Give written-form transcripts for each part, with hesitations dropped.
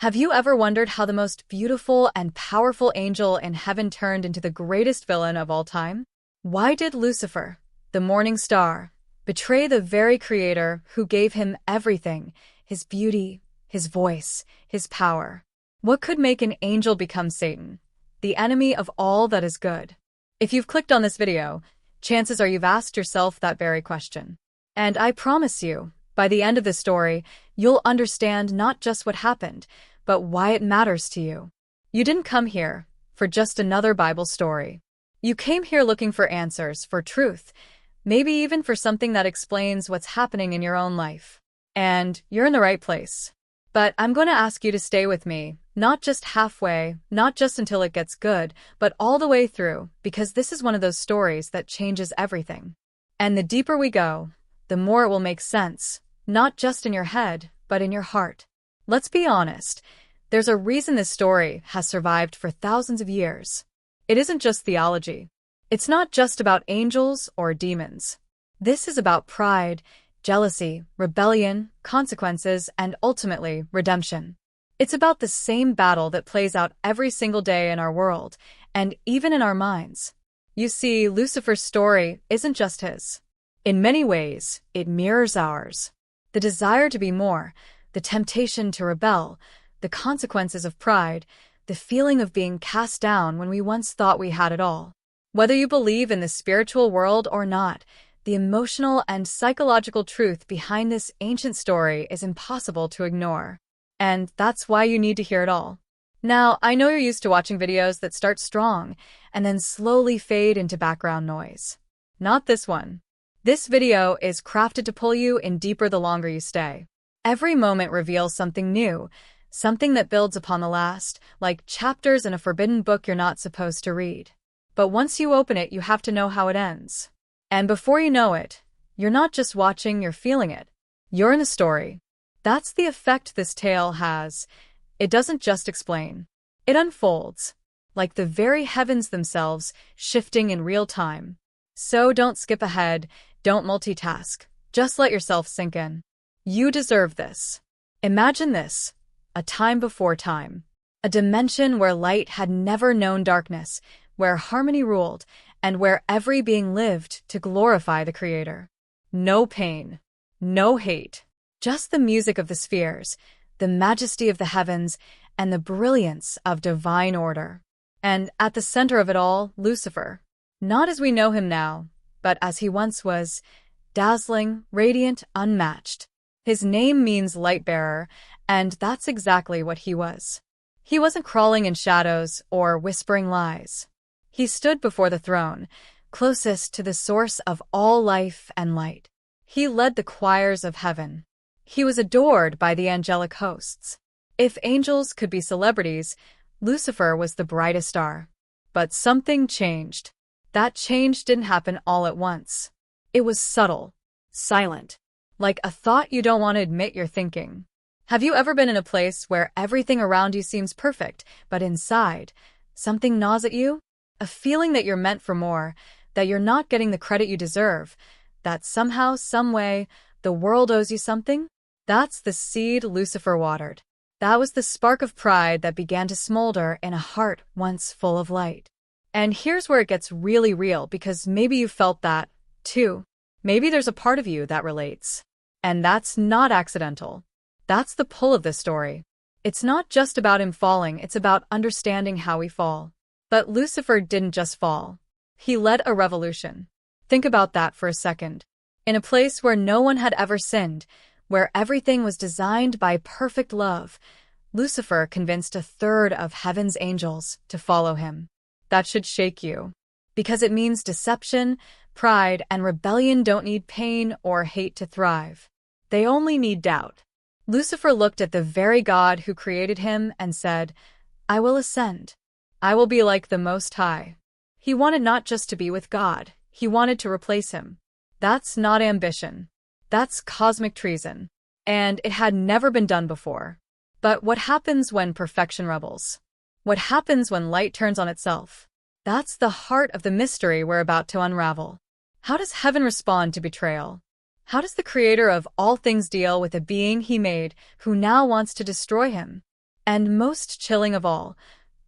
Have you ever wondered how the most beautiful and powerful angel in heaven turned into the greatest villain of all time? Why did Lucifer, the morning star, betray the very creator who gave him everything, his beauty, his voice, his power? What could make an angel become Satan, the enemy of all that is good? If you've clicked on this video, chances are you've asked yourself that very question. And I promise you, by the end of this story, you'll understand not just what happened, but why it matters to you. You didn't come here for just another Bible story. You came here looking for answers, for truth, maybe even for something that explains what's happening in your own life. And you're in the right place. But I'm going to ask you to stay with me, not just halfway, not just until it gets good, but all the way through, because this is one of those stories that changes everything. And the deeper we go, the more it will make sense, not just in your head, but in your heart. Let's be honest, there's a reason this story has survived for thousands of years. It isn't just theology. It's not just about angels or demons. This is about pride, jealousy, rebellion, consequences, and ultimately, redemption. It's about the same battle that plays out every single day in our world, and even in our minds. You see, Lucifer's story isn't just his. In many ways, it mirrors ours. The desire to be more, the temptation to rebel, the consequences of pride, the feeling of being cast down when we once thought we had it all. Whether you believe in the spiritual world or not, the emotional and psychological truth behind this ancient story is impossible to ignore. And that's why you need to hear it all. Now, I know you're used to watching videos that start strong and then slowly fade into background noise. Not this one. This video is crafted to pull you in deeper the longer you stay. Every moment reveals something new, something that builds upon the last, like chapters in a forbidden book you're not supposed to read. But once you open it, you have to know how it ends. And before you know it, you're not just watching, you're feeling it. You're in the story. That's the effect this tale has. It doesn't just explain. It unfolds, like the very heavens themselves, shifting in real time. So don't skip ahead, don't multitask. Just let yourself sink in. You deserve this. Imagine this, a time before time. A dimension where light had never known darkness, where harmony ruled, and where every being lived to glorify the Creator. No pain, no hate, just the music of the spheres, the majesty of the heavens, and the brilliance of divine order. And at the center of it all, Lucifer. Not as we know him now, but as he once was, dazzling, radiant, unmatched. His name means light-bearer, and that's exactly what he was. He wasn't crawling in shadows or whispering lies. He stood before the throne, closest to the source of all life and light. He led the choirs of heaven. He was adored by the angelic hosts. If angels could be celebrities, Lucifer was the brightest star. But something changed. That change didn't happen all at once. It was subtle, silent, like a thought you don't want to admit you're thinking. Have you ever been in a place where everything around you seems perfect, but inside, something gnaws at you? A feeling that you're meant for more, that you're not getting the credit you deserve, that somehow, someway, the world owes you something? That's the seed Lucifer watered. That was the spark of pride that began to smolder in a heart once full of light. And here's where it gets really real, because maybe you felt that, too. Maybe there's a part of you that relates. And that's not accidental. That's the pull of this story. It's not just about him falling, it's about understanding how we fall. But Lucifer didn't just fall. He led a revolution. Think about that for a second. In a place where no one had ever sinned, where everything was designed by perfect love, Lucifer convinced a third of heaven's angels to follow him. That should shake you. Because it means deception, pride, and rebellion don't need pain or hate to thrive. They only need doubt. Lucifer looked at the very God who created him and said, "I will ascend. I will be like the Most High." He wanted not just to be with God, he wanted to replace him. That's not ambition. That's cosmic treason. And it had never been done before. But what happens when perfection rebels? What happens when light turns on itself? That's the heart of the mystery we're about to unravel. How does heaven respond to betrayal? How does the creator of all things deal with a being he made who now wants to destroy him? And most chilling of all,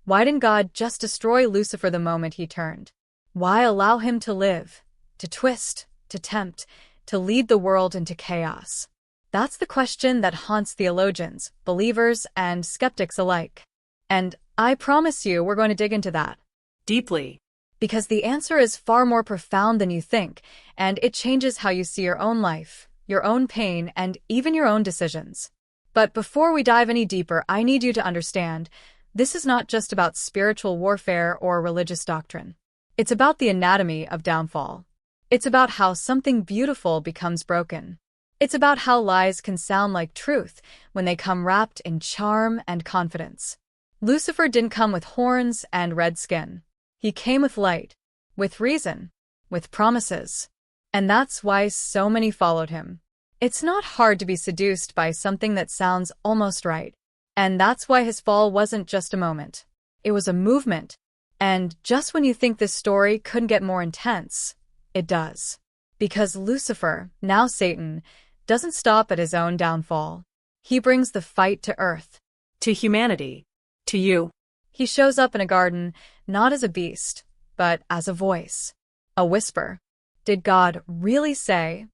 why didn't God just destroy Lucifer the moment he turned? Why allow him to live, to twist, to tempt, to lead the world into chaos? That's the question that haunts theologians, believers, and skeptics alike. And I promise you we're going to dig into that Deeply. because the answer is far more profound than you think, and it changes how you see your own life, your own pain, and even your own decisions. But before we dive any deeper, I need you to understand, this is not just about spiritual warfare or religious doctrine. It's about the anatomy of downfall. It's about how something beautiful becomes broken. It's about how lies can sound like truth when they come wrapped in charm and confidence. Lucifer didn't come with horns and red skin. He came with light, with reason, with promises. And that's why so many followed him. It's not hard to be seduced by something that sounds almost right. And that's why his fall wasn't just a moment. It was a movement. And just when you think this story couldn't get more intense, it does. Because Lucifer, now Satan, doesn't stop at his own downfall. He brings the fight to earth. To humanity. To you. He shows up in a garden, not as a beast, but as a voice. A whisper. Did God really say?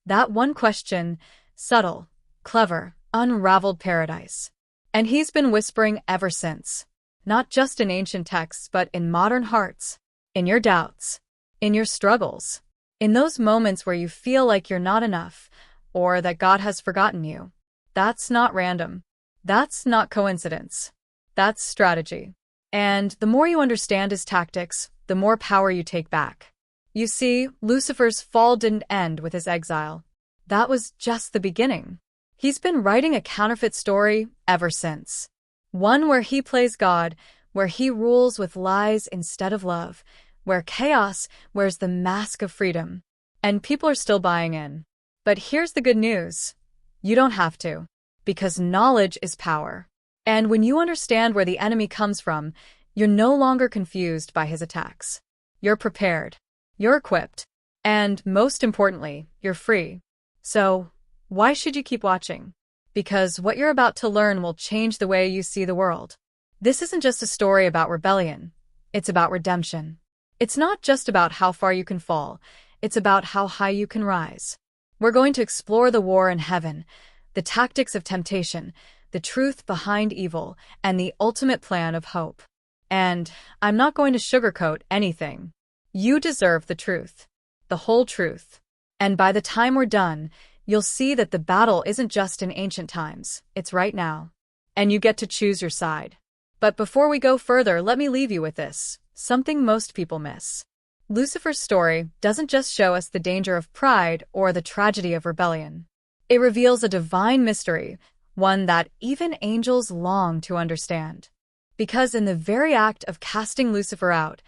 That one question, subtle, clever, unraveled paradise. And he's been whispering ever since. Not just in ancient texts, but in modern hearts. In your doubts. In your struggles. In those moments where you feel like you're not enough, or that God has forgotten you. That's not random. That's not coincidence. That's strategy. And the more you understand his tactics, the more power you take back. You see, Lucifer's fall didn't end with his exile. That was just the beginning. He's been writing a counterfeit story ever since. One where he plays God, where he rules with lies instead of love, where chaos wears the mask of freedom. And people are still buying in. But here's the good news. You don't have to. Because knowledge is power. And when you understand where the enemy comes from, you're no longer confused by his attacks. You're prepared. You're equipped. And most importantly, you're free. So, why should you keep watching? Because what you're about to learn will change the way you see the world. This isn't just a story about rebellion. It's about redemption. It's not just about how far you can fall. It's about how high you can rise. We're going to explore the war in heaven, the tactics of temptation, the truth behind evil, and the ultimate plan of hope. And I'm not going to sugarcoat anything. You deserve the truth. The whole truth. And by the time we're done, you'll see that the battle isn't just in ancient times, it's right now. And you get to choose your side. But before we go further, let me leave you with this, something most people miss. Lucifer's story doesn't just show us the danger of pride or the tragedy of rebellion. It reveals a divine mystery, one that even angels long to understand. Because in the very act of casting Lucifer out,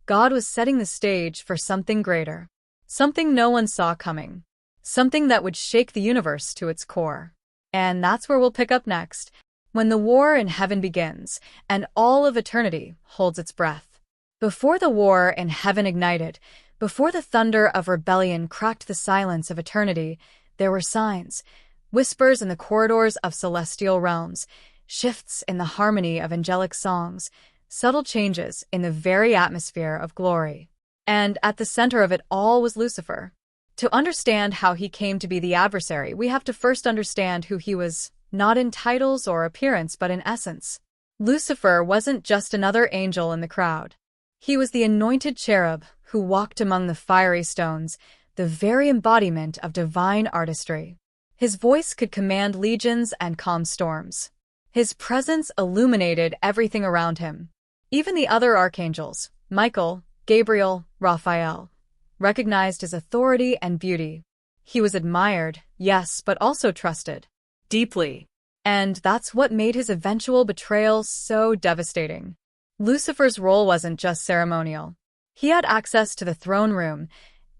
God was setting the stage for something greater. Something no one saw coming. Something that would shake the universe to its core. And that's where we'll pick up next, when the war in heaven begins, and all of eternity holds its breath. Before the war in heaven ignited, before the thunder of rebellion cracked the silence of eternity, there were signs, whispers in the corridors of celestial realms, shifts in the harmony of angelic songs, subtle changes in the very atmosphere of glory. And at the center of it all was Lucifer. To understand how he came to be the adversary, we have to first understand who he was, not in titles or appearance but in essence. Lucifer wasn't just another angel in the crowd. He was the anointed cherub who walked among the fiery stones, the very embodiment of divine artistry. His voice could command legions and calm storms. His presence illuminated everything around him. Even the other archangels, Michael, Gabriel, Raphael, recognized his authority and beauty. He was admired, yes, but also trusted. Deeply. And that's what made his eventual betrayal so devastating. Lucifer's role wasn't just ceremonial. He had access to the throne room,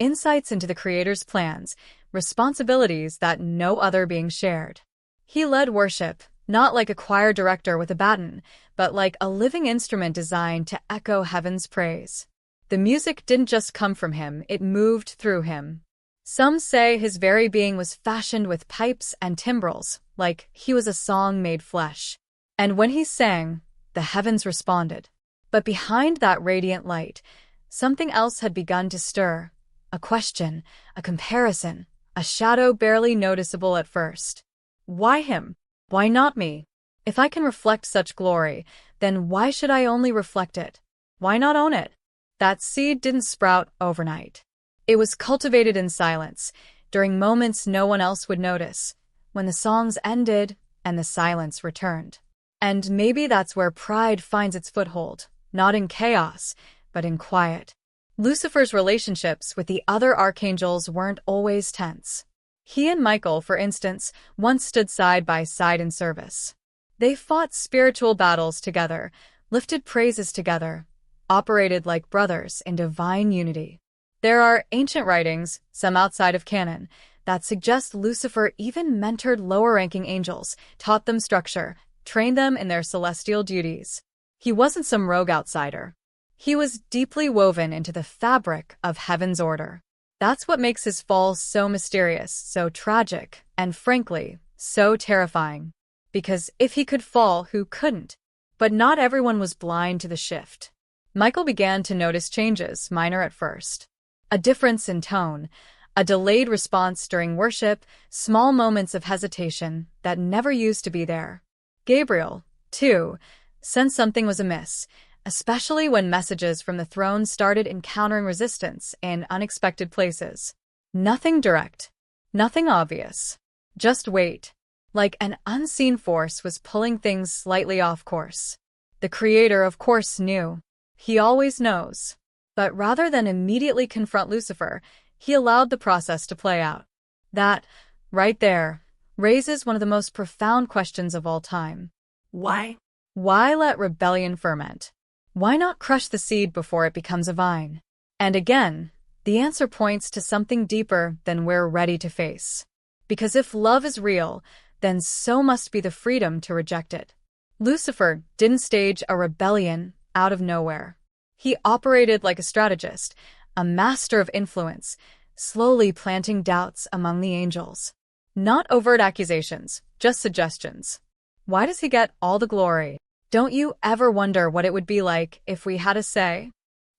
insights into the Creator's plans, responsibilities that no other being shared. He led worship, not like a choir director with a baton, but like a living instrument designed to echo heaven's praise. The music didn't just come from him, it moved through him. Some say his very being was fashioned with pipes and timbrels, like he was a song made flesh. And when he sang, the heavens responded. But behind that radiant light, something else had begun to stir. A question, a comparison, a shadow barely noticeable at first. Why him? Why not me? If I can reflect such glory, then why should I only reflect it? Why not own it? That seed didn't sprout overnight. It was cultivated in silence, during moments no one else would notice, when the songs ended and the silence returned. And maybe that's where pride finds its foothold, not in chaos, but in quiet. Lucifer's relationships with the other archangels weren't always tense. He and Michael, for instance, once stood side by side in service. They fought spiritual battles together, lifted praises together, operated like brothers in divine unity. There are ancient writings, some outside of canon, that suggest Lucifer even mentored lower-ranking angels, taught them structure, trained them in their celestial duties. He wasn't some rogue outsider. He was deeply woven into the fabric of heaven's order. That's what makes his fall so mysterious, so tragic, and frankly, so terrifying. Because if he could fall, who couldn't? But not everyone was blind to the shift. Michael began to notice changes, minor at first. A difference in tone, a delayed response during worship, small moments of hesitation that never used to be there. Gabriel, too, sensed something was amiss, especially when messages from the throne started encountering resistance in unexpected places. Nothing direct, nothing obvious. Just wait. Like an unseen force was pulling things slightly off course. The Creator, of course, knew. He always knows. But rather than immediately confront Lucifer, he allowed the process to play out. That, right there, raises one of the most profound questions of all time. Why? Why let rebellion ferment? Why not crush the seed before it becomes a vine? And again, the answer points to something deeper than we're ready to face. Because if love is real, then so must be the freedom to reject it. Lucifer didn't stage a rebellion out of nowhere. He operated like a strategist, a master of influence, slowly planting doubts among the angels. Not overt accusations, just suggestions. Why does he get all the glory? Don't you ever wonder what it would be like if we had a say?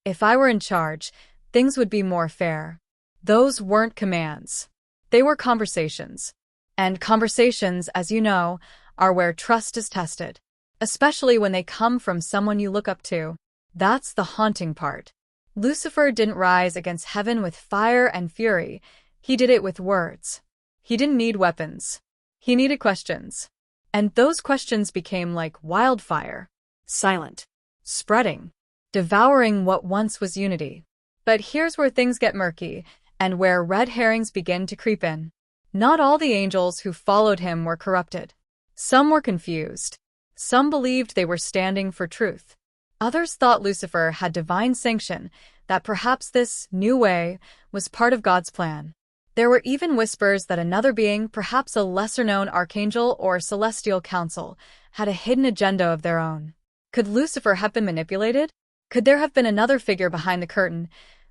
If I were in charge, things would be more fair. Those weren't commands. They were conversations. And conversations, as you know, are where trust is tested. Especially when they come from someone you look up to. That's the haunting part. Lucifer didn't rise against heaven with fire and fury. He did it with words. He didn't need weapons. He needed questions. And those questions became like wildfire. Silent. Spreading. Devouring what once was unity. But here's where things get murky, and where red herrings begin to creep in. Not all the angels who followed him were corrupted. Some were confused. Some believed they were standing for truth. Others thought Lucifer had divine sanction, that perhaps this new way was part of God's plan. There were even whispers that another being, perhaps a lesser-known archangel or celestial council, had a hidden agenda of their own. Could Lucifer have been manipulated? Could there have been another figure behind the curtain,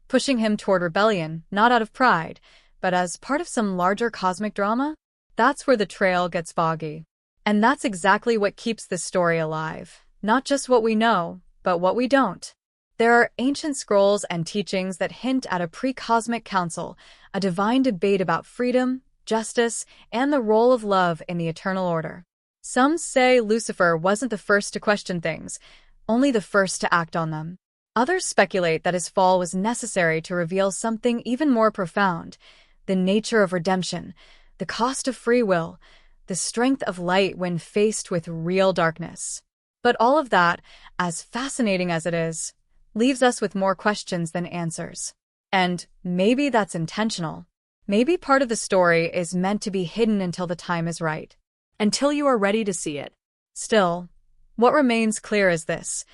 pushing him toward rebellion, not out of pride, but as part of some larger cosmic drama? That's where the trail gets foggy. And that's exactly what keeps this story alive. Not just what we know, but what we don't. There are ancient scrolls and teachings that hint at a pre-cosmic council, a divine debate about freedom, justice, and the role of love in the eternal order. Some say Lucifer wasn't the first to question things, only the first to act on them. Others speculate that his fall was necessary to reveal something even more profound, the nature of redemption, the cost of free will, the strength of light when faced with real darkness. But all of that, as fascinating as it is, leaves us with more questions than answers. And maybe that's intentional. Maybe part of the story is meant to be hidden until the time is right. Until you are ready to see it. Still, what remains clear is this.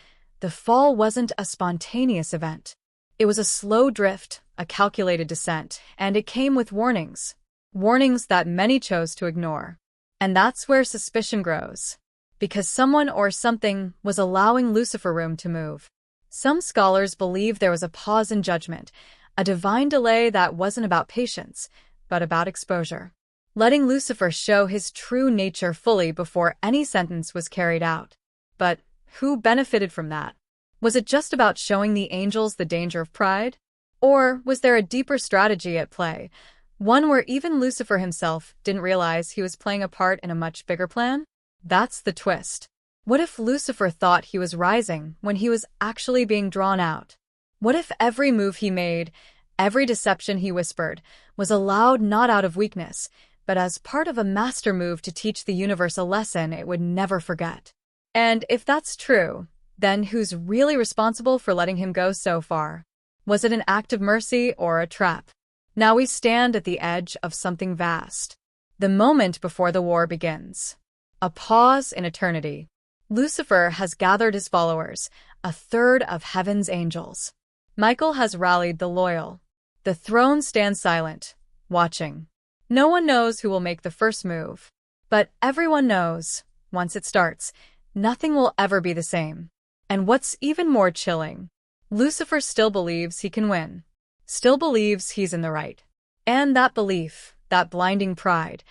The fall wasn't a spontaneous event. It was a slow drift, a calculated descent, and it came with warnings. Warnings that many chose to ignore. And that's where suspicion grows. Because someone or something was allowing Lucifer room to move. Some scholars believe there was a pause in judgment, a divine delay that wasn't about patience, but about exposure. letting Lucifer show his true nature fully before any sentence was carried out. But who benefited from that? Was it just about showing the angels the danger of pride? Or was there a deeper strategy at play, one where even Lucifer himself didn't realize he was playing a part in a much bigger plan? That's the twist. What if Lucifer thought he was rising when he was actually being drawn out? What if every move he made, every deception he whispered, was allowed not out of weakness, but as part of a master move to teach the universe a lesson it would never forget? And if that's true, then who's really responsible for letting him go so far? Was it an act of mercy or a trap? Now we stand at the edge of something vast. The moment before the war begins. A pause in eternity. Lucifer has gathered his followers, a third of heaven's angels. Michael has rallied the loyal. The throne stands silent, watching. No one knows who will make the first move. But everyone knows, once it starts, nothing will ever be the same. And what's even more chilling, Lucifer still believes he can win. Still believes he's in the right. And that belief, that blinding pride,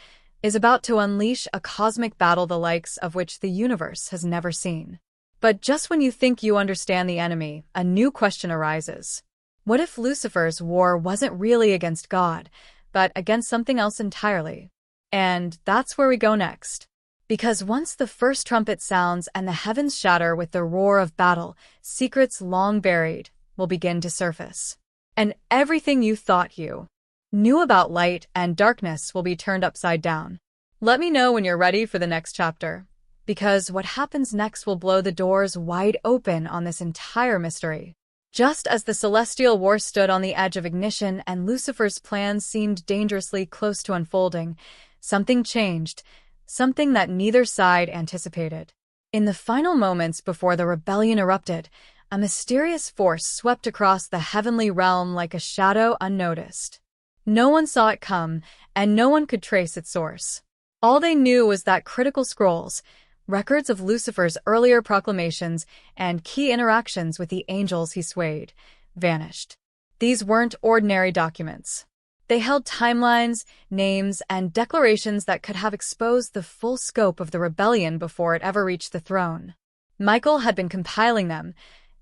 is about to unleash a cosmic battle the likes of which the universe has never seen. But just when you think you understand the enemy, a new question arises. What if Lucifer's war wasn't really against God, but against something else entirely? And that's where we go next. Because once the first trumpet sounds and the heavens shatter with the roar of battle, secrets long buried will begin to surface. And everything you thought you knew about light and darkness will be turned upside down. Let me know when you're ready for the next chapter, because what happens next will blow the doors wide open on this entire mystery. Just as the celestial war stood on the edge of ignition and Lucifer's plans seemed dangerously close to unfolding, something changed, something that neither side anticipated. In the final moments before the rebellion erupted, a mysterious force swept across the heavenly realm like a shadow unnoticed. No one saw it come, and no one could trace its source. All they knew was that critical scrolls, records of Lucifer's earlier proclamations and key interactions with the angels he swayed, vanished. These weren't ordinary documents. They held timelines, names, and declarations that could have exposed the full scope of the rebellion before it ever reached the throne. Michael had been compiling them,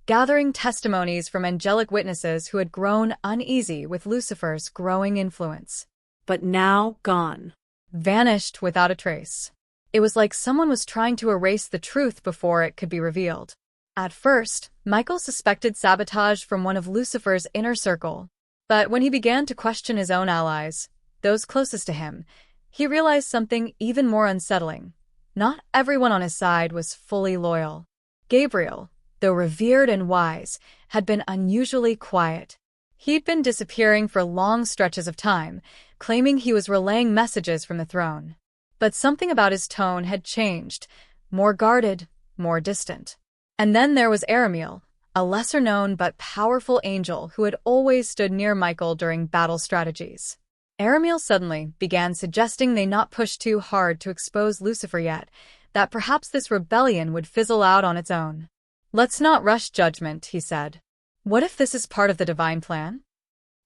gathering testimonies from angelic witnesses who had grown uneasy with Lucifer's growing influence. But now gone. Vanished without a trace. It was like someone was trying to erase the truth before it could be revealed. At first, Michael suspected sabotage from one of Lucifer's inner circle. But when he began to question his own allies, those closest to him, he realized something even more unsettling. Not everyone on his side was fully loyal. Gabriel, though revered and wise, had been unusually quiet. He'd been disappearing for long stretches of time, claiming he was relaying messages from the throne. But something about his tone had changed, more guarded, more distant. And then there was Aramiel, a lesser-known but powerful angel who had always stood near Michael during battle strategies. Aramiel suddenly began suggesting they not push too hard to expose Lucifer yet, that perhaps this rebellion would fizzle out on its own. "Let's not rush judgment," he said. "What if this is part of the divine plan?"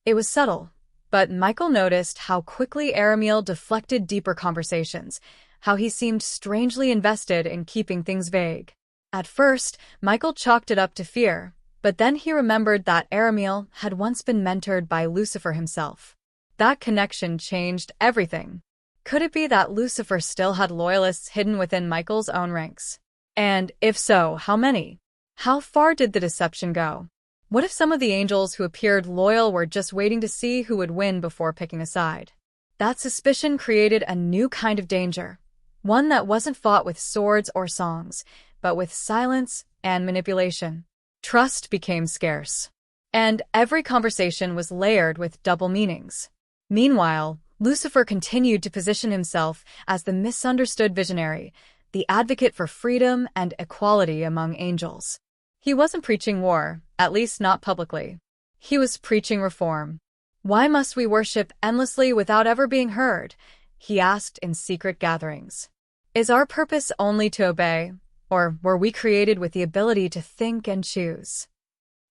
It was subtle, but Michael noticed how quickly Aramiel deflected deeper conversations, how he seemed strangely invested in keeping things vague. At first, Michael chalked it up to fear, but then he remembered that Aramiel had once been mentored by Lucifer himself. That connection changed everything. Could it be that Lucifer still had loyalists hidden within Michael's own ranks? And if so, how many? How far did the deception go? What if some of the angels who appeared loyal were just waiting to see who would win before picking a side? That suspicion created a new kind of danger, one that wasn't fought with swords or songs, but with silence and manipulation. Trust became scarce, and every conversation was layered with double meanings. Meanwhile, Lucifer continued to position himself as the misunderstood visionary, the advocate for freedom and equality among angels. He wasn't preaching war, at least not publicly. He was preaching reform. "Why must we worship endlessly without ever being heard?" he asked in secret gatherings. "Is our purpose only to obey, or were we created with the ability to think and choose?"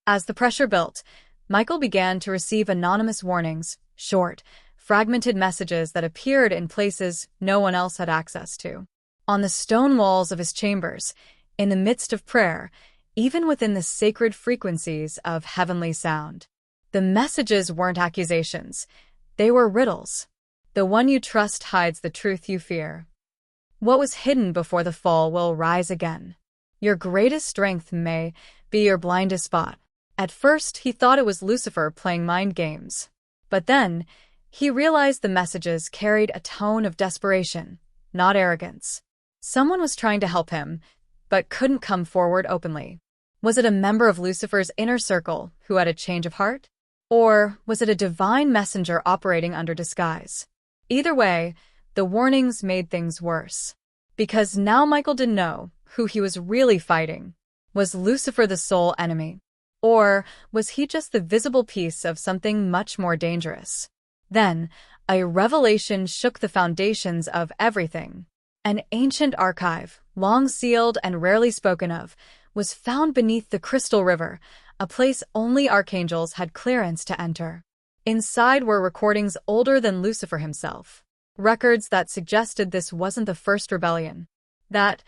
As the pressure built, Michael began to receive anonymous warnings, short, fragmented messages that appeared in places no one else had access to. On the stone walls of his chambers, in the midst of prayer, even within the sacred frequencies of heavenly sound. The messages weren't accusations. They were riddles. The one you trust hides the truth you fear. What was hidden before the fall will rise again. Your greatest strength may be your blindest spot. At first, he thought it was Lucifer playing mind games. But then, he realized the messages carried a tone of desperation, not arrogance. Someone was trying to help him, but couldn't come forward openly. Was it a member of Lucifer's inner circle who had a change of heart? Or was it a divine messenger operating under disguise? Either way, the warnings made things worse. Because now Michael didn't know who he was really fighting. Was Lucifer the sole enemy? Or was he just the visible piece of something much more dangerous? Then, a revelation shook the foundations of everything. An ancient archive, long sealed and rarely spoken of, was found beneath the Crystal River, a place only archangels had clearance to enter. Inside were recordings older than Lucifer himself, records that suggested this wasn't the first rebellion. That,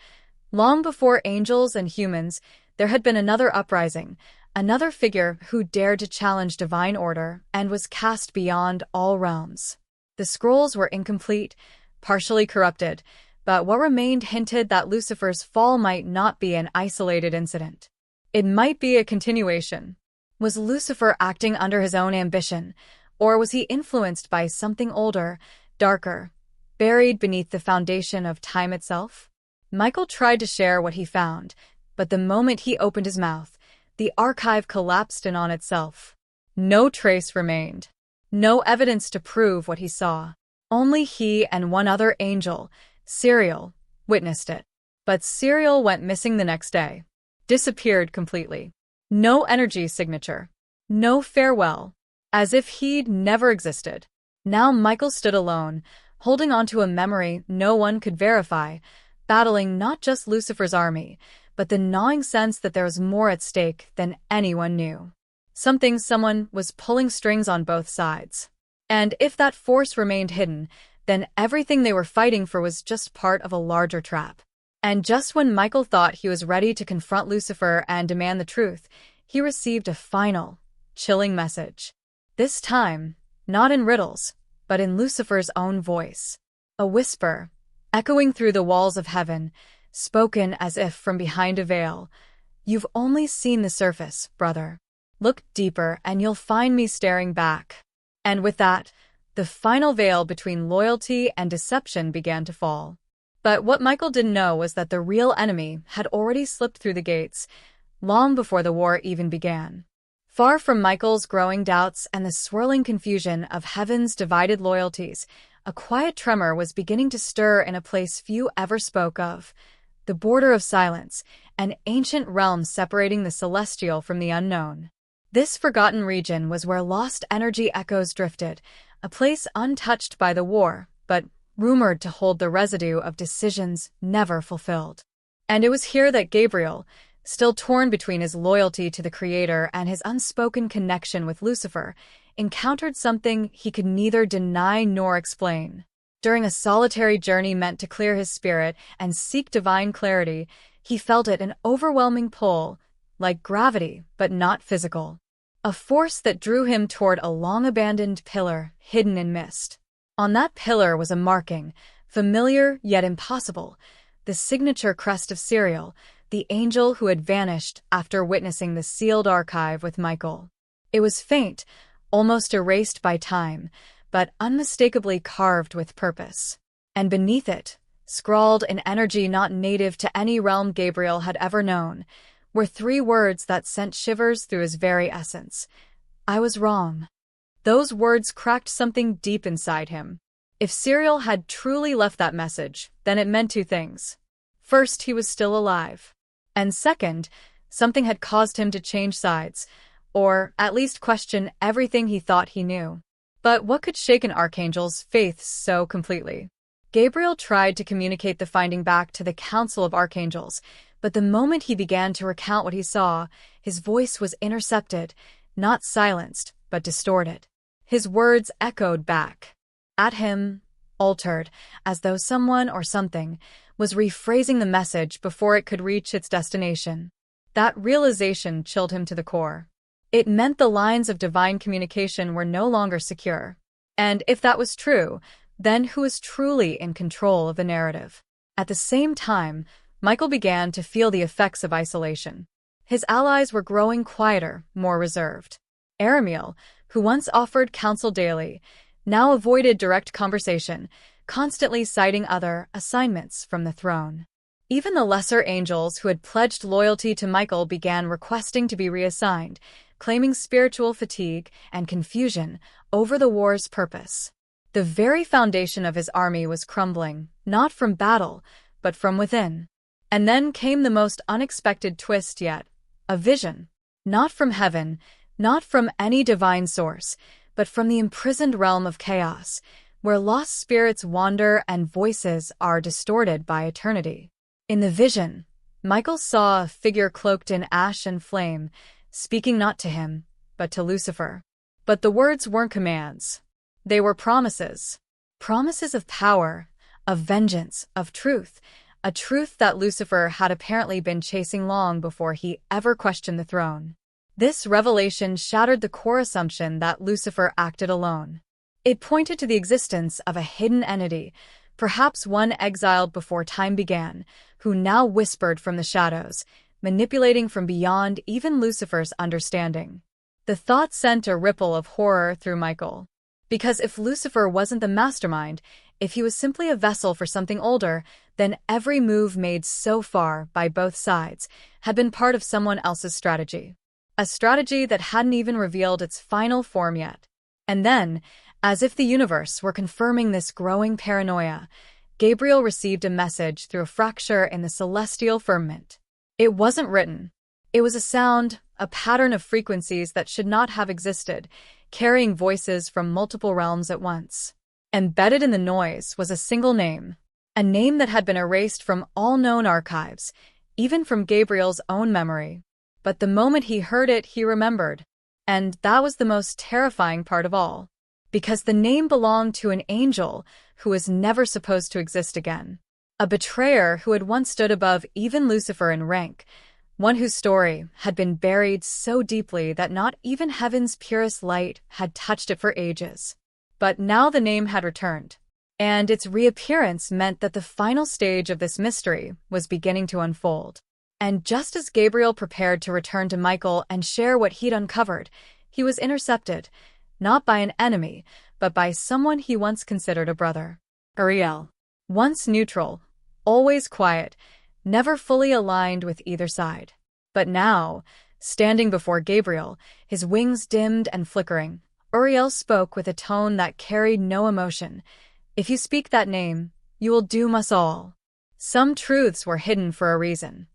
long before angels and humans, there had been another uprising, another figure who dared to challenge divine order and was cast beyond all realms. The scrolls were incomplete, partially corrupted, but what remained hinted that Lucifer's fall might not be an isolated incident. It might be a continuation. Was Lucifer acting under his own ambition, or was he influenced by something older, darker, buried beneath the foundation of time itself? Michael tried to share what he found, but the moment he opened his mouth, the archive collapsed in on itself. No trace remained. No evidence to prove what he saw. Only he and one other angel, Siriel, witnessed it. But Siriel went missing the next day. Disappeared completely. No energy signature. No farewell. As if he'd never existed. Now Michael stood alone, holding onto a memory no one could verify, battling not just Lucifer's army, but the gnawing sense that there was more at stake than anyone knew. Someone was pulling strings on both sides. And if that force remained hidden, then everything they were fighting for was just part of a larger trap. And just when Michael thought he was ready to confront Lucifer and demand the truth, he received a final, chilling message. This time, not in riddles, but in Lucifer's own voice. A whisper, echoing through the walls of heaven, spoken as if from behind a veil. You've only seen the surface, brother. Look deeper and you'll find me staring back. And with that, the final veil between loyalty and deception began to fall. But what Michael didn't know was that the real enemy had already slipped through the gates, long before the war even began. Far from Michael's growing doubts and the swirling confusion of heaven's divided loyalties, a quiet tremor was beginning to stir in a place few ever spoke of. The border of silence, an ancient realm separating the celestial from the unknown. This forgotten region was where lost energy echoes drifted, a place untouched by the war, but rumored to hold the residue of decisions never fulfilled. And it was here that Gabriel, still torn between his loyalty to the Creator and his unspoken connection with Lucifer, encountered something he could neither deny nor explain. During a solitary journey meant to clear his spirit and seek divine clarity, he felt it an overwhelming pull, like gravity, but not physical. A force that drew him toward a long-abandoned pillar hidden in mist. On that pillar was a marking, familiar yet impossible, the signature crest of Siriel, the angel who had vanished after witnessing the sealed archive with Michael. It was faint, almost erased by time, but unmistakably carved with purpose. And beneath it, scrawled in energy not native to any realm Gabriel had ever known, were 3 words that sent shivers through his very essence. I was wrong. Those words cracked something deep inside him. If Siriel had truly left that message, then it meant 2 things. First, he was still alive. And second, something had caused him to change sides, or at least question everything he thought he knew. But what could shake an archangel's faith so completely? Gabriel tried to communicate the finding back to the Council of Archangels, but the moment he began to recount what he saw, his voice was intercepted, not silenced, but distorted. His words echoed back. at him, altered, as though someone or something was rephrasing the message before it could reach its destination. That realization chilled him to the core. It meant the lines of divine communication were no longer secure. And if that was true, then who was truly in control of the narrative? At the same time, Michael began to feel the effects of isolation. His allies were growing quieter, more reserved. Aramiel, who once offered counsel daily, now avoided direct conversation, constantly citing other assignments from the throne. Even the lesser angels who had pledged loyalty to Michael began requesting to be reassigned, claiming spiritual fatigue and confusion over the war's purpose. The very foundation of his army was crumbling, not from battle, but from within. And then came the most unexpected twist yet, a vision. Not from heaven, not from any divine source, but from the imprisoned realm of chaos, where lost spirits wander and voices are distorted by eternity. In the vision, Michael saw a figure cloaked in ash and flame, speaking not to him, but to Lucifer. But the words weren't commands. They were promises. Promises of power, of vengeance, of truth, a truth that Lucifer had apparently been chasing long before he ever questioned the throne. This revelation shattered the core assumption that Lucifer acted alone. It pointed to the existence of a hidden entity, perhaps one exiled before time began, who now whispered from the shadows, manipulating from beyond even Lucifer's understanding. The thought sent a ripple of horror through Michael. Because if Lucifer wasn't the mastermind, if he was simply a vessel for something older, then every move made so far by both sides had been part of someone else's strategy. A strategy that hadn't even revealed its final form yet. And then, as if the universe were confirming this growing paranoia, Gabriel received a message through a fracture in the celestial firmament. It wasn't written. It was a sound, a pattern of frequencies that should not have existed, carrying voices from multiple realms at once. Embedded in the noise was a single name, a name that had been erased from all known archives, even from Gabriel's own memory. But the moment he heard it, he remembered. And that was the most terrifying part of all. Because the name belonged to an angel who was never supposed to exist again. A betrayer who had once stood above even Lucifer in rank, one whose story had been buried so deeply that not even heaven's purest light had touched it for ages. But now the name had returned, and its reappearance meant that the final stage of this mystery was beginning to unfold. And just as Gabriel prepared to return to Michael and share what he'd uncovered, he was intercepted, not by an enemy, but by someone he once considered a brother. Uriel. Once neutral, always quiet, never fully aligned with either side. But now, standing before Gabriel, his wings dimmed and flickering, Uriel spoke with a tone that carried no emotion. If you speak that name, you will doom us all. Some truths were hidden for a reason.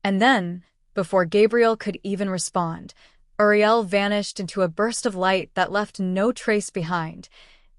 And then, before Gabriel could even respond, Uriel vanished into a burst of light that left no trace behind,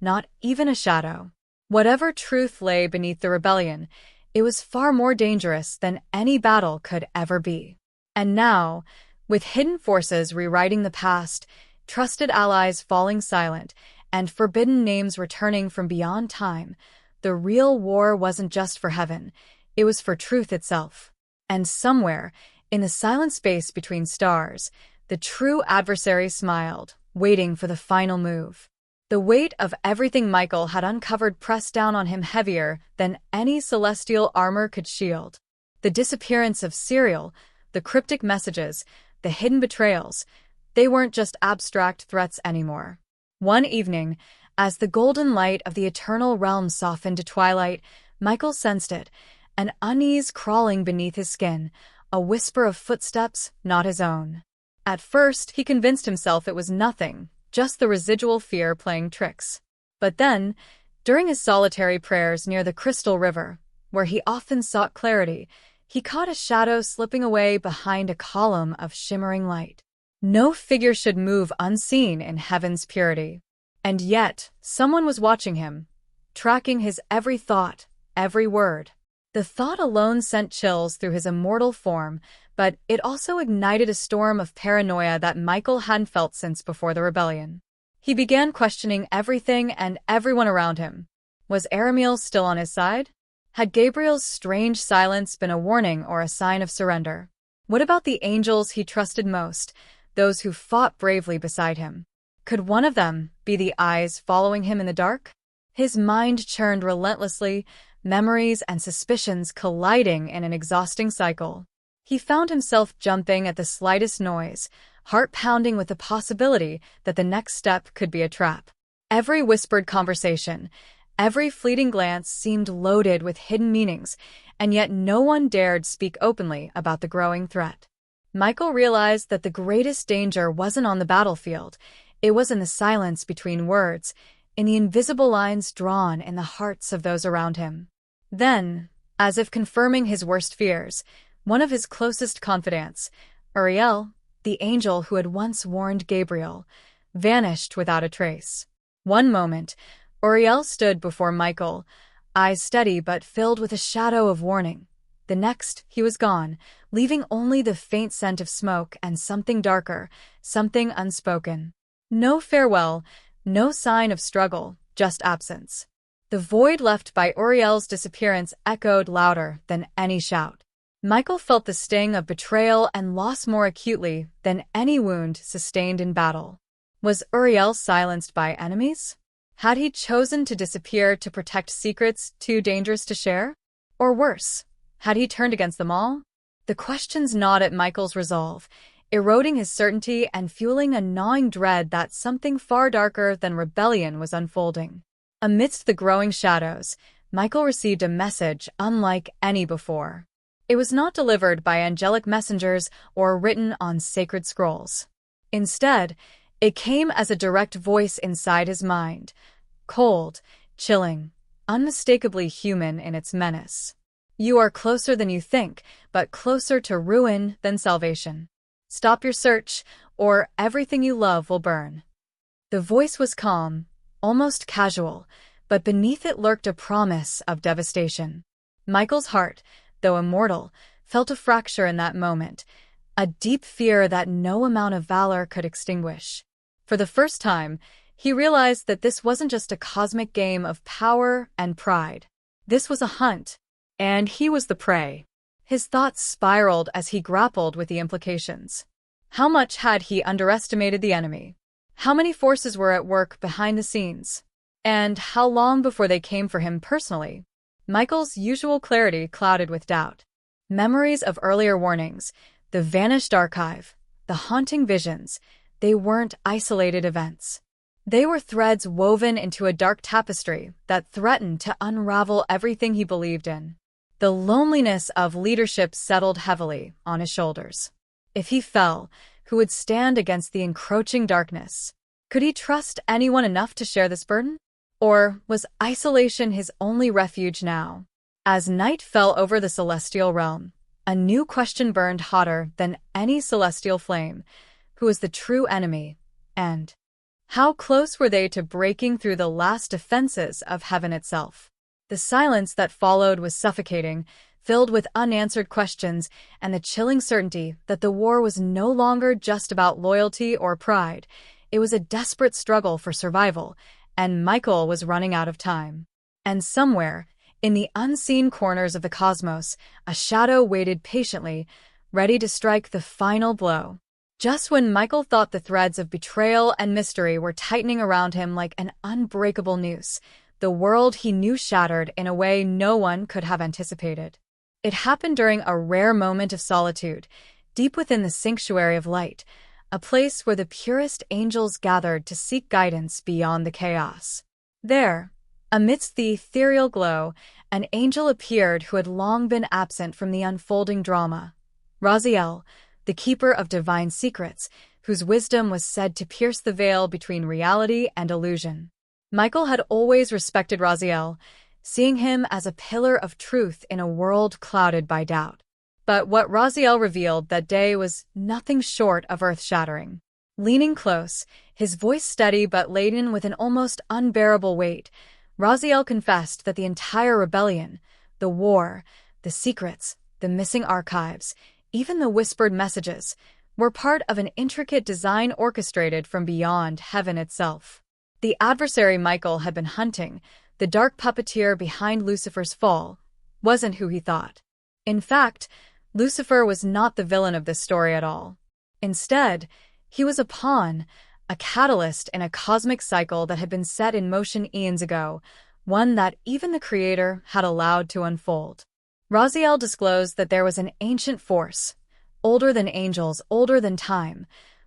not even a shadow. Whatever truth lay beneath the rebellion, it was far more dangerous than any battle could ever be. And now, with hidden forces rewriting the past, trusted allies falling silent, and forbidden names returning from beyond time, the real war wasn't just for heaven, it was for truth itself. And somewhere, in the silent space between stars, the true adversary smiled, waiting for the final move. The weight of everything Michael had uncovered pressed down on him heavier than any celestial armor could shield. The disappearance of Cyril, the cryptic messages, the hidden betrayals, they weren't just abstract threats anymore. One evening, as the golden light of the eternal realm softened to twilight, Michael sensed it, an unease crawling beneath his skin, a whisper of footsteps not his own. At first, he convinced himself it was nothing, just the residual fear playing tricks. But then, during his solitary prayers near the crystal river, where he often sought clarity, he caught a shadow slipping away behind a column of shimmering light. No figure should move unseen in heaven's purity. And yet, someone was watching him, tracking his every thought, every word. The thought alone sent chills through his immortal form, but it also ignited a storm of paranoia that Michael hadn't felt since before the rebellion. He began questioning everything and everyone around him. Was Aramiel still on his side? Had Gabriel's strange silence been a warning or a sign of surrender? What about the angels he trusted most, those who fought bravely beside him? Could one of them be the eyes following him in the dark? His mind churned relentlessly, memories and suspicions colliding in an exhausting cycle. He found himself jumping at the slightest noise, heart pounding with the possibility that the next step could be a trap. Every whispered conversation, every fleeting glance seemed loaded with hidden meanings, and yet no one dared speak openly about the growing threat. Michael realized that the greatest danger wasn't on the battlefield. It was in the silence between words, in the invisible lines drawn in the hearts of those around him. Then, as if confirming his worst fears, one of his closest confidants, Uriel, the angel who had once warned Gabriel, vanished without a trace. One moment, Uriel stood before Michael, eyes steady but filled with a shadow of warning. The next, he was gone, leaving only the faint scent of smoke and something darker, something unspoken. No farewell, no sign of struggle, just absence. The void left by Uriel's disappearance echoed louder than any shout. Michael felt the sting of betrayal and loss more acutely than any wound sustained in battle. Was Uriel silenced by enemies? Had he chosen to disappear to protect secrets too dangerous to share? Or worse, had he turned against them all? The questions gnawed at Michael's resolve, eroding his certainty and fueling a gnawing dread that something far darker than rebellion was unfolding. Amidst the growing shadows, Michael received a message unlike any before. It was not delivered by angelic messengers or written on sacred scrolls. Instead, it came as a direct voice inside his mind, cold, chilling, unmistakably human in its menace. You are closer than you think, but closer to ruin than salvation. Stop your search, or everything you love will burn. The voice was calm, almost casual, but beneath it lurked a promise of devastation. Michael's heart, though immortal, felt a fracture in that moment, a deep fear that no amount of valor could extinguish. For the first time, he realized that this wasn't just a cosmic game of power and pride. This was a hunt, and he was the prey. His thoughts spiraled as he grappled with the implications. How much had he underestimated the enemy? How many forces were at work behind the scenes? And how long before they came for him personally? Michael's usual clarity clouded with doubt. Memories of earlier warnings, the vanished archive, the haunting visions, they weren't isolated events. They were threads woven into a dark tapestry that threatened to unravel everything he believed in. The loneliness of leadership settled heavily on his shoulders. If he fell, who would stand against the encroaching darkness? Could he trust anyone enough to share this burden? Or was isolation his only refuge now? As night fell over the celestial realm, a new question burned hotter than any celestial flame. Who was the true enemy? And how close were they to breaking through the last defenses of heaven itself? The silence that followed was suffocating, filled with unanswered questions and the chilling certainty that the war was no longer just about loyalty or pride. It was a desperate struggle for survival, and Michael was running out of time. And somewhere, in the unseen corners of the cosmos, a shadow waited patiently, ready to strike the final blow. Just when Michael thought the threads of betrayal and mystery were tightening around him like an unbreakable noose, the world he knew shattered in a way no one could have anticipated. It happened during a rare moment of solitude, deep within the sanctuary of light, a place where the purest angels gathered to seek guidance beyond the chaos. There, amidst the ethereal glow, an angel appeared who had long been absent from the unfolding drama. Raziel, the keeper of divine secrets, whose wisdom was said to pierce the veil between reality and illusion. Michael had always respected Raziel, seeing him as a pillar of truth in a world clouded by doubt. But what Raziel revealed that day was nothing short of earth-shattering. Leaning close, his voice steady but laden with an almost unbearable weight, Raziel confessed that the entire rebellion, the war, the secrets, the missing archives, even the whispered messages, were part of an intricate design orchestrated from beyond heaven itself. The adversary Michael had been hunting, the dark puppeteer behind Lucifer's fall, wasn't who he thought. In fact, Lucifer was not the villain of this story at all. Instead, he was a pawn, a catalyst in a cosmic cycle that had been set in motion eons ago, one that even the Creator had allowed to unfold. Raziel disclosed that there was an ancient force, older than angels, older than time,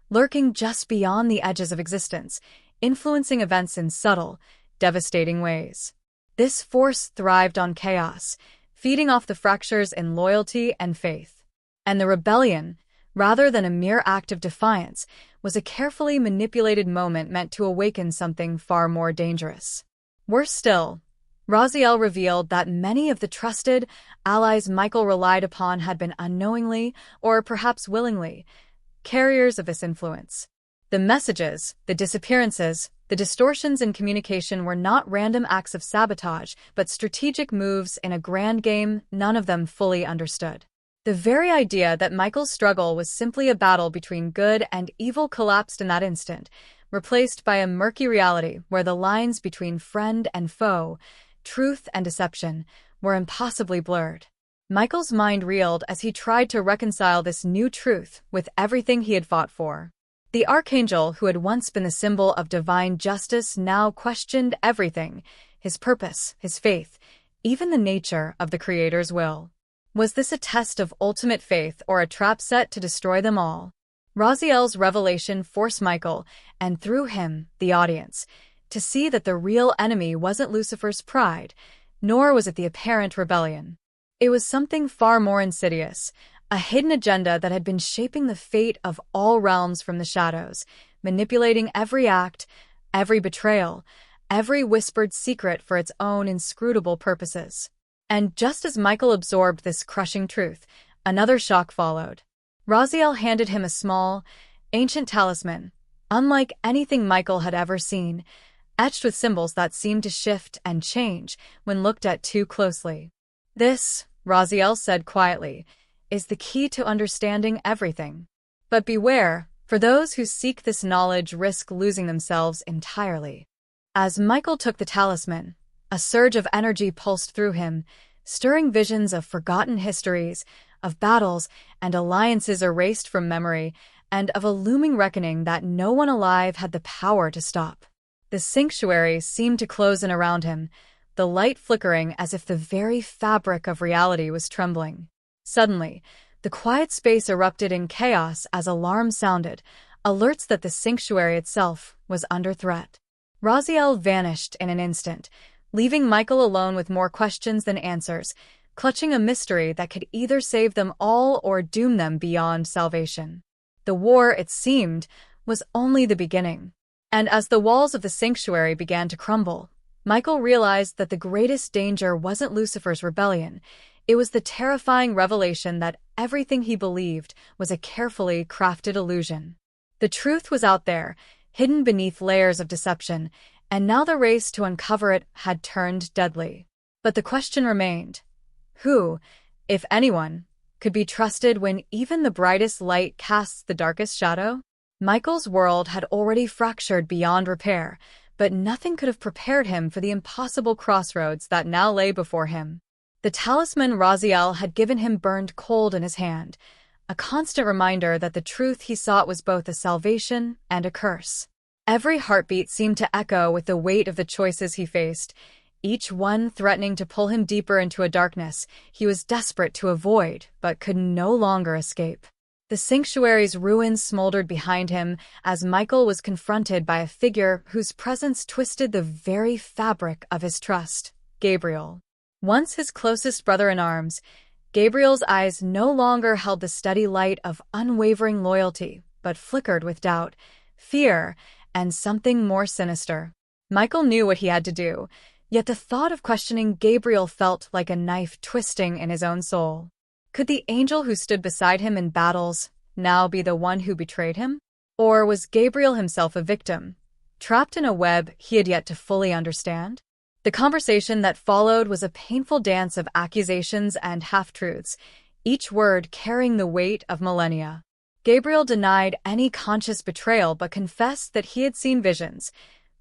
lurking just beyond the edges of existence, influencing events in subtle, devastating ways. This force thrived on chaos, feeding off the fractures in loyalty and faith. And the rebellion, rather than a mere act of defiance, was a carefully manipulated moment meant to awaken something far more dangerous. Worse still, Raziel revealed that many of the trusted allies Michael relied upon had been unknowingly, or perhaps willingly, carriers of this influence. The messages, the disappearances, the distortions in communication were not random acts of sabotage, but strategic moves in a grand game none of them fully understood. The very idea that Michael's struggle was simply a battle between good and evil collapsed in that instant, replaced by a murky reality where the lines between friend and foe, truth and deception, were impossibly blurred. Michael's mind reeled as he tried to reconcile this new truth with everything he had fought for. The Archangel, who had once been the symbol of divine justice, now questioned everything: his purpose, his faith, even the nature of the Creator's will. Was this a test of ultimate faith or a trap set to destroy them all? Raziel's revelation forced Michael, and through him, the audience, to see that the real enemy wasn't Lucifer's pride, nor was it the apparent rebellion. It was something far more insidious, a hidden agenda that had been shaping the fate of all realms from the shadows, manipulating every act, every betrayal, every whispered secret for its own inscrutable purposes. And just as Michael absorbed this crushing truth, another shock followed. Raziel handed him a small, ancient talisman, unlike anything Michael had ever seen, etched with symbols that seemed to shift and change when looked at too closely. "This," Raziel said quietly, "is the key to understanding everything. But beware, for those who seek this knowledge risk losing themselves entirely." As Michael took the talisman, a surge of energy pulsed through him, stirring visions of forgotten histories, of battles and alliances erased from memory, and of a looming reckoning that no one alive had the power to stop. The sanctuary seemed to close in around him, the light flickering as if the very fabric of reality was trembling. Suddenly, the quiet space erupted in chaos as alarms sounded, alerts that the sanctuary itself was under threat. Raziel vanished in an instant, leaving Michael alone with more questions than answers, clutching a mystery that could either save them all or doom them beyond salvation. The war, it seemed, was only the beginning. And as the walls of the sanctuary began to crumble, Michael realized that the greatest danger wasn't Lucifer's rebellion. It was the terrifying revelation that everything he believed was a carefully crafted illusion. The truth was out there, hidden beneath layers of deception, and now the race to uncover it had turned deadly. But the question remained: who, if anyone, could be trusted when even the brightest light casts the darkest shadow? Michael's world had already fractured beyond repair, but nothing could have prepared him for the impossible crossroads that now lay before him. The talisman Raziel had given him burned cold in his hand, a constant reminder that the truth he sought was both a salvation and a curse. Every heartbeat seemed to echo with the weight of the choices he faced, each one threatening to pull him deeper into a darkness he was desperate to avoid but could no longer escape. The sanctuary's ruins smoldered behind him as Michael was confronted by a figure whose presence twisted the very fabric of his trust: Gabriel. Once his closest brother-in-arms, Gabriel's eyes no longer held the steady light of unwavering loyalty, but flickered with doubt, fear, and something more sinister. Michael knew what he had to do, yet the thought of questioning Gabriel felt like a knife twisting in his own soul. Could the angel who stood beside him in battles now be the one who betrayed him? Or was Gabriel himself a victim, trapped in a web he had yet to fully understand? The conversation that followed was a painful dance of accusations and half-truths, each word carrying the weight of millennia. Gabriel denied any conscious betrayal but confessed that he had seen visions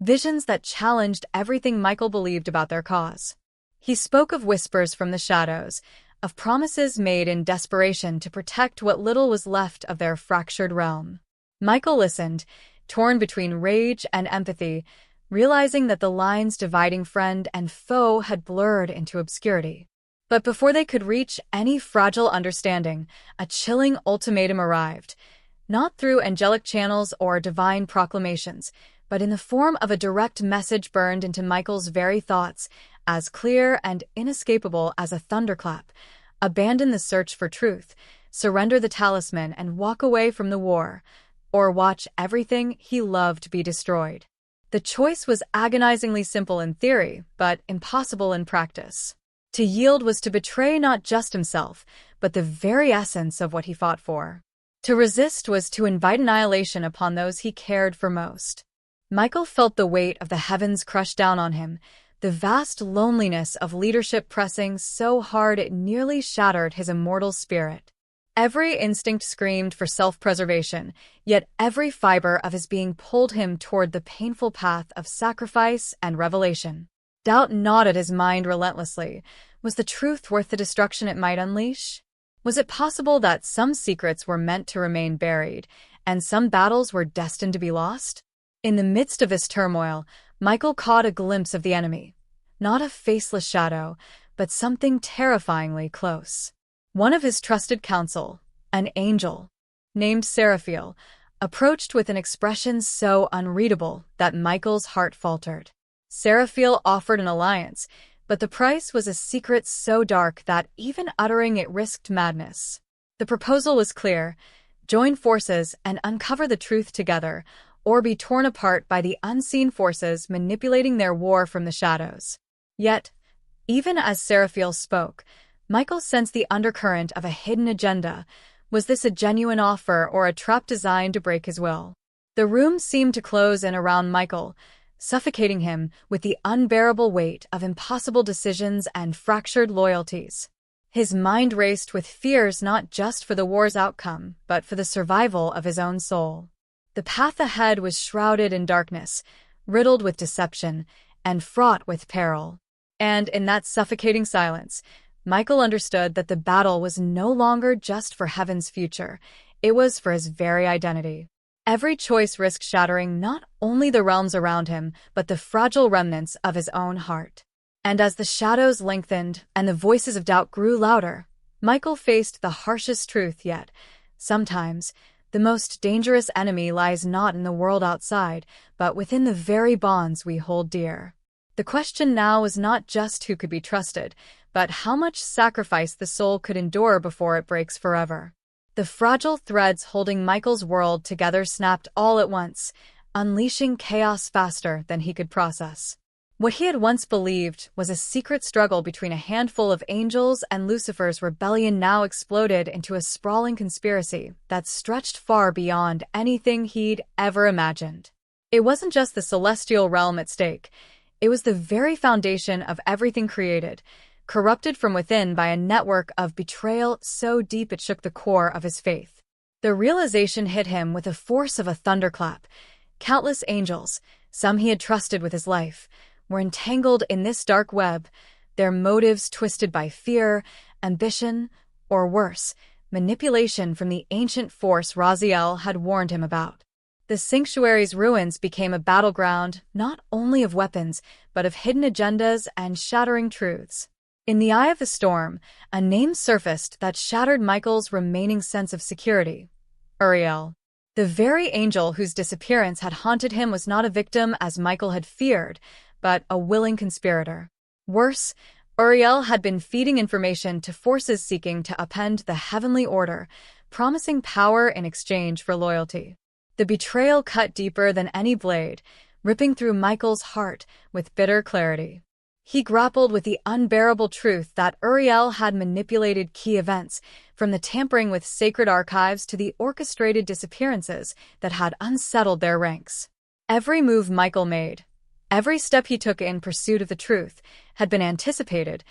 that challenged everything Michael believed about their cause. He spoke of whispers from the shadows, of promises made in desperation to protect what little was left of their fractured realm. Michael listened, torn between rage and empathy, realizing that the lines dividing friend and foe had blurred into obscurity. But before they could reach any fragile understanding, a chilling ultimatum arrived, not through angelic channels or divine proclamations, but in the form of a direct message burned into Michael's very thoughts, as clear and inescapable as a thunderclap. Abandon the search for truth, surrender the talisman and walk away from the war, or watch everything he loved be destroyed. The choice was agonizingly simple in theory, but impossible in practice. To yield was to betray not just himself, but the very essence of what he fought for. To resist was to invite annihilation upon those he cared for most. Michael felt the weight of the heavens crush down on him, the vast loneliness of leadership pressing so hard it nearly shattered his immortal spirit. Every instinct screamed for self-preservation, yet every fiber of his being pulled him toward the painful path of sacrifice and revelation. Doubt gnawed at his mind relentlessly. Was the truth worth the destruction it might unleash? Was it possible that some secrets were meant to remain buried, and some battles were destined to be lost? In the midst of this turmoil, Michael caught a glimpse of the enemy. Not a faceless shadow, but something terrifyingly close. One of his trusted counsel, an angel, named Seraphiel, approached with an expression so unreadable that Michael's heart faltered. Seraphiel offered an alliance, but the price was a secret so dark that even uttering it risked madness. The proposal was clear: join forces and uncover the truth together, or be torn apart by the unseen forces manipulating their war from the shadows. Yet, even as Seraphiel spoke, Michael sensed the undercurrent of a hidden agenda. Was this a genuine offer or a trap designed to break his will? The room seemed to close in around Michael, suffocating him with the unbearable weight of impossible decisions and fractured loyalties. His mind raced with fears not just for the war's outcome, but for the survival of his own soul. The path ahead was shrouded in darkness, riddled with deception, and fraught with peril. And in that suffocating silence, Michael understood that the battle was no longer just for heaven's future, it was for his very identity. Every choice risked shattering not only the realms around him, but the fragile remnants of his own heart. And as the shadows lengthened and the voices of doubt grew louder, Michael faced the harshest truth yet. Sometimes, the most dangerous enemy lies not in the world outside, but within the very bonds we hold dear. The question now was not just who could be trusted, but how much sacrifice the soul could endure before it breaks forever. The fragile threads holding Michael's world together snapped all at once, unleashing chaos faster than he could process. What he had once believed was a secret struggle between a handful of angels and Lucifer's rebellion now exploded into a sprawling conspiracy that stretched far beyond anything he'd ever imagined. It wasn't just the celestial realm at stake. It was the very foundation of everything created, corrupted from within by a network of betrayal so deep it shook the core of his faith. The realization hit him with the force of a thunderclap. Countless angels, some he had trusted with his life, were entangled in this dark web, their motives twisted by fear, ambition, or worse, manipulation from the ancient force Raziel had warned him about. The sanctuary's ruins became a battleground not only of weapons, but of hidden agendas and shattering truths. In the eye of the storm, a name surfaced that shattered Michael's remaining sense of security: Uriel. The very angel whose disappearance had haunted him was not a victim as Michael had feared, but a willing conspirator. Worse, Uriel had been feeding information to forces seeking to upend the heavenly order, promising power in exchange for loyalty. The betrayal cut deeper than any blade, ripping through Michael's heart with bitter clarity. He grappled with the unbearable truth that Uriel had manipulated key events, from the tampering with sacred archives to the orchestrated disappearances that had unsettled their ranks. Every move Michael made, every step he took in pursuit of the truth, had been anticipated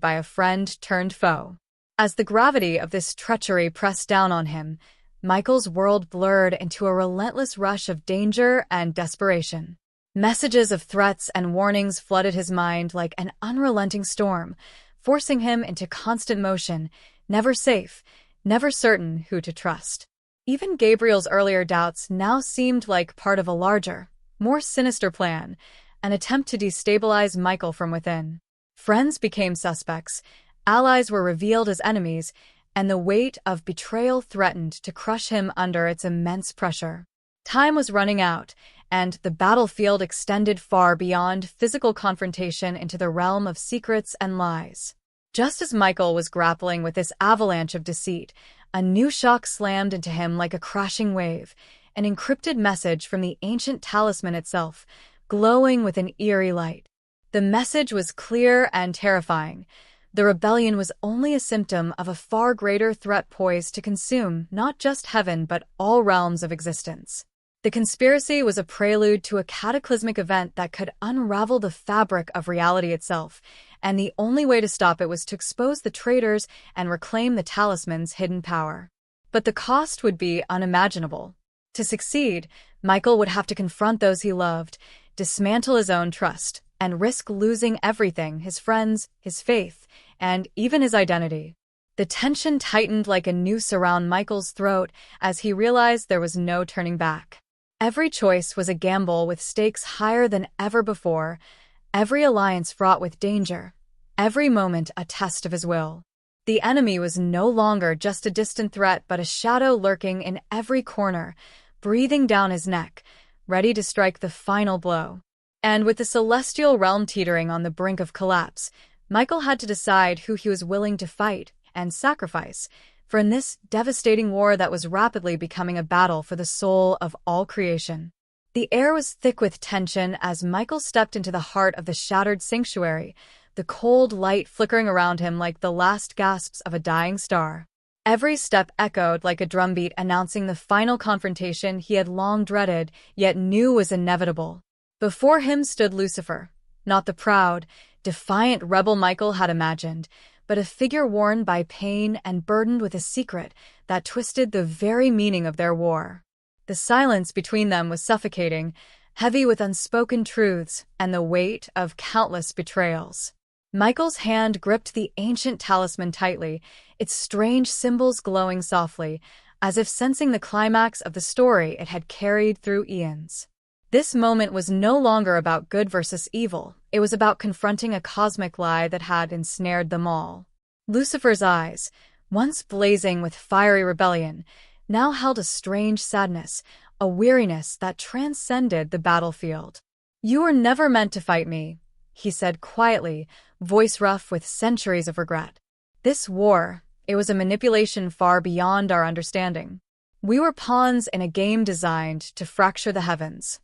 by a friend turned foe. As the gravity of this treachery pressed down on him, Michael's world blurred into a relentless rush of danger and desperation. Messages of threats and warnings flooded his mind like an unrelenting storm, forcing him into constant motion, never safe, never certain who to trust. Even Gabriel's earlier doubts now seemed like part of a larger, more sinister plan, an attempt to destabilize Michael from within. Friends became suspects, allies were revealed as enemies, and the weight of betrayal threatened to crush him under its immense pressure. Time was running out, and the battlefield extended far beyond physical confrontation into the realm of secrets and lies. Just as Michael was grappling with this avalanche of deceit, a new shock slammed into him like a crashing wave, an encrypted message from the ancient talisman itself, glowing with an eerie light. The message was clear and terrifying. The rebellion was only a symptom of a far greater threat poised to consume not just heaven but all realms of existence. The conspiracy was a prelude to a cataclysmic event that could unravel the fabric of reality itself, and the only way to stop it was to expose the traitors and reclaim the talisman's hidden power. But the cost would be unimaginable. To succeed, Michael would have to confront those he loved, dismantle his own trust, and risk losing everything: his friends, his faith, and even his identity. The tension tightened like a noose around Michael's throat as he realized there was no turning back. Every choice was a gamble with stakes higher than ever before, every alliance fraught with danger, every moment a test of his will. The enemy was no longer just a distant threat but a shadow lurking in every corner, breathing down his neck, ready to strike the final blow. And with the celestial realm teetering on the brink of collapse, Michael had to decide who he was willing to fight and sacrifice, for in this devastating war that was rapidly becoming a battle for the soul of all creation. The air was thick with tension as Michael stepped into the heart of the shattered sanctuary, the cold light flickering around him like the last gasps of a dying star. Every step echoed like a drumbeat announcing the final confrontation he had long dreaded, yet knew was inevitable. Before him stood Lucifer, not the proud, defiant rebel Michael had imagined, but a figure worn by pain and burdened with a secret that twisted the very meaning of their war. The silence between them was suffocating, heavy with unspoken truths and the weight of countless betrayals. Michael's hand gripped the ancient talisman tightly, its strange symbols glowing softly, as if sensing the climax of the story it had carried through eons. This moment was no longer about good versus evil. It was about confronting a cosmic lie that had ensnared them all. Lucifer's eyes, once blazing with fiery rebellion, now held a strange sadness, a weariness that transcended the battlefield. "You were never meant to fight me," he said quietly, voice rough with centuries of regret. "This war, it was a manipulation far beyond our understanding. We were pawns in a game designed to fracture the heavens."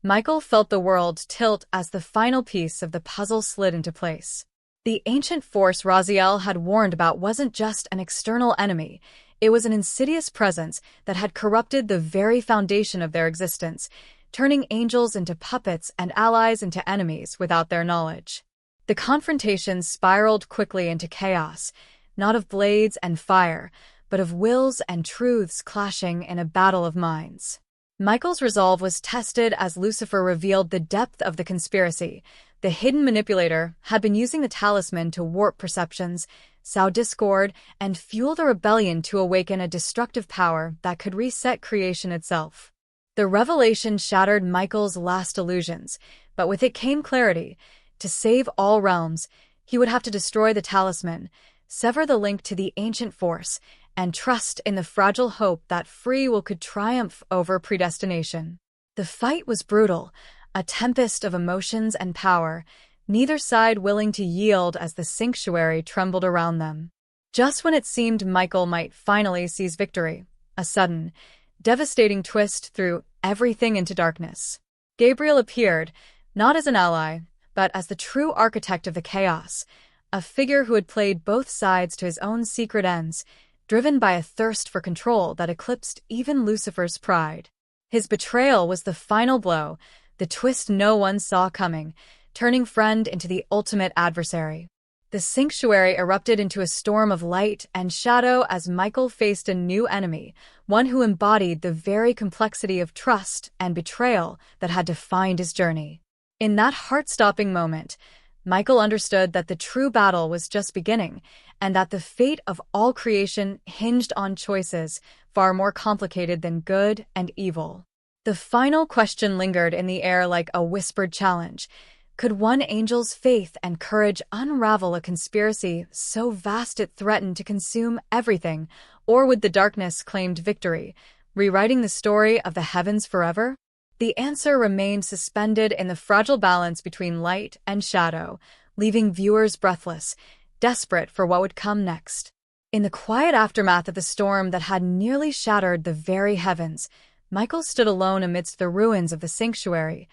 Michael felt the world tilt as the final piece of the puzzle slid into place. The ancient force Raziel had warned about wasn't just an external enemy, it was an insidious presence that had corrupted the very foundation of their existence, turning angels into puppets and allies into enemies without their knowledge. The confrontation spiraled quickly into chaos, not of blades and fire, but of wills and truths clashing in a battle of minds. Michael's resolve was tested as Lucifer revealed the depth of the conspiracy. The hidden manipulator had been using the talisman to warp perceptions, sow discord, and fuel the rebellion to awaken a destructive power that could reset creation itself. The revelation shattered Michael's last illusions, but with it came clarity. To save all realms, he would have to destroy the talisman, sever the link to the ancient force, and trust in the fragile hope that free will could triumph over predestination. The fight was brutal, a tempest of emotions and power, neither side willing to yield as the sanctuary trembled around them. Just when it seemed Michael might finally seize victory, a sudden, devastating twist threw everything into darkness. Gabriel appeared, not as an ally, but as the true architect of the chaos, a figure who had played both sides to his own secret ends, driven by a thirst for control that eclipsed even Lucifer's pride. His betrayal was the final blow, the twist no one saw coming, turning friend into the ultimate adversary. The sanctuary erupted into a storm of light and shadow as Michael faced a new enemy, one who embodied the very complexity of trust and betrayal that had defined his journey. In that heart-stopping moment, Michael understood that the true battle was just beginning, and that the fate of all creation hinged on choices far more complicated than good and evil. The final question lingered in the air like a whispered challenge. Could one angel's faith and courage unravel a conspiracy so vast it threatened to consume everything, or would the darkness claim victory, rewriting the story of the heavens forever? The answer remained suspended in the fragile balance between light and shadow, leaving viewers breathless, desperate for what would come next. In the quiet aftermath of the storm that had nearly shattered the very heavens, Michael stood alone amidst the ruins of the sanctuary,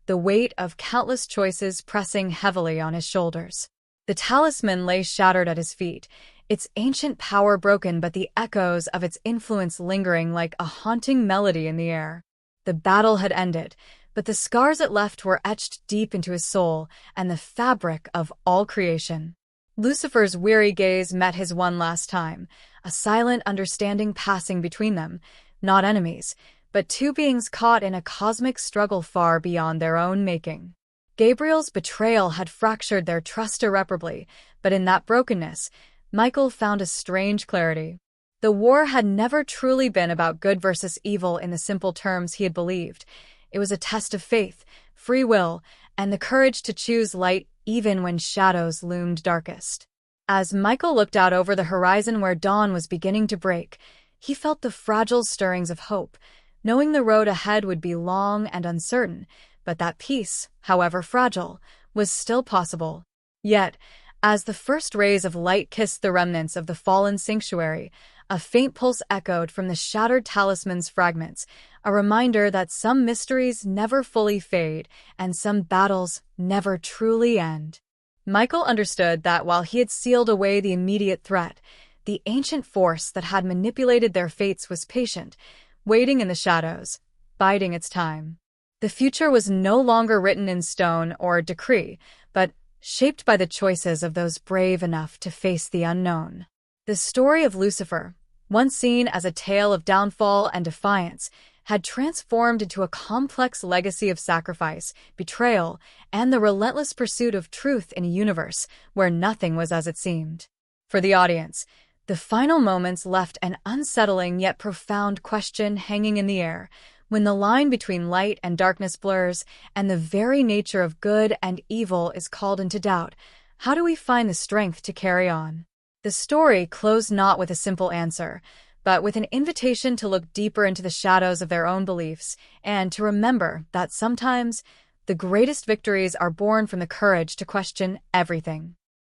the weight of countless choices pressing heavily on his shoulders. The talisman lay shattered at his feet, its ancient power broken but the echoes of its influence lingering like a haunting melody in the air. The battle had ended, but the scars it left were etched deep into his soul and the fabric of all creation. Lucifer's weary gaze met his one last time, a silent understanding passing between them, not enemies, but two beings caught in a cosmic struggle far beyond their own making. Gabriel's betrayal had fractured their trust irreparably, but in that brokenness, Michael found a strange clarity. The war had never truly been about good versus evil in the simple terms he had believed. It was a test of faith, free will, and the courage to choose light even when shadows loomed darkest. As Michael looked out over the horizon where dawn was beginning to break, he felt the fragile stirrings of hope, knowing the road ahead would be long and uncertain, but that peace, however fragile, was still possible. Yet, as the first rays of light kissed the remnants of the fallen sanctuary, a faint pulse echoed from the shattered talisman's fragments, a reminder that some mysteries never fully fade and some battles never truly end. Michael understood that while he had sealed away the immediate threat, the ancient force that had manipulated their fates was patient, waiting in the shadows, biding its time. The future was no longer written in stone or decree, but shaped by the choices of those brave enough to face the unknown. The story of Lucifer, once seen as a tale of downfall and defiance, had transformed into a complex legacy of sacrifice, betrayal, and the relentless pursuit of truth in a universe where nothing was as it seemed. For the audience, the final moments left an unsettling yet profound question hanging in the air. When the line between light and darkness blurs, and the very nature of good and evil is called into doubt, how do we find the strength to carry on? The story closed not with a simple answer, but with an invitation to look deeper into the shadows of their own beliefs, and to remember that sometimes the greatest victories are born from the courage to question everything.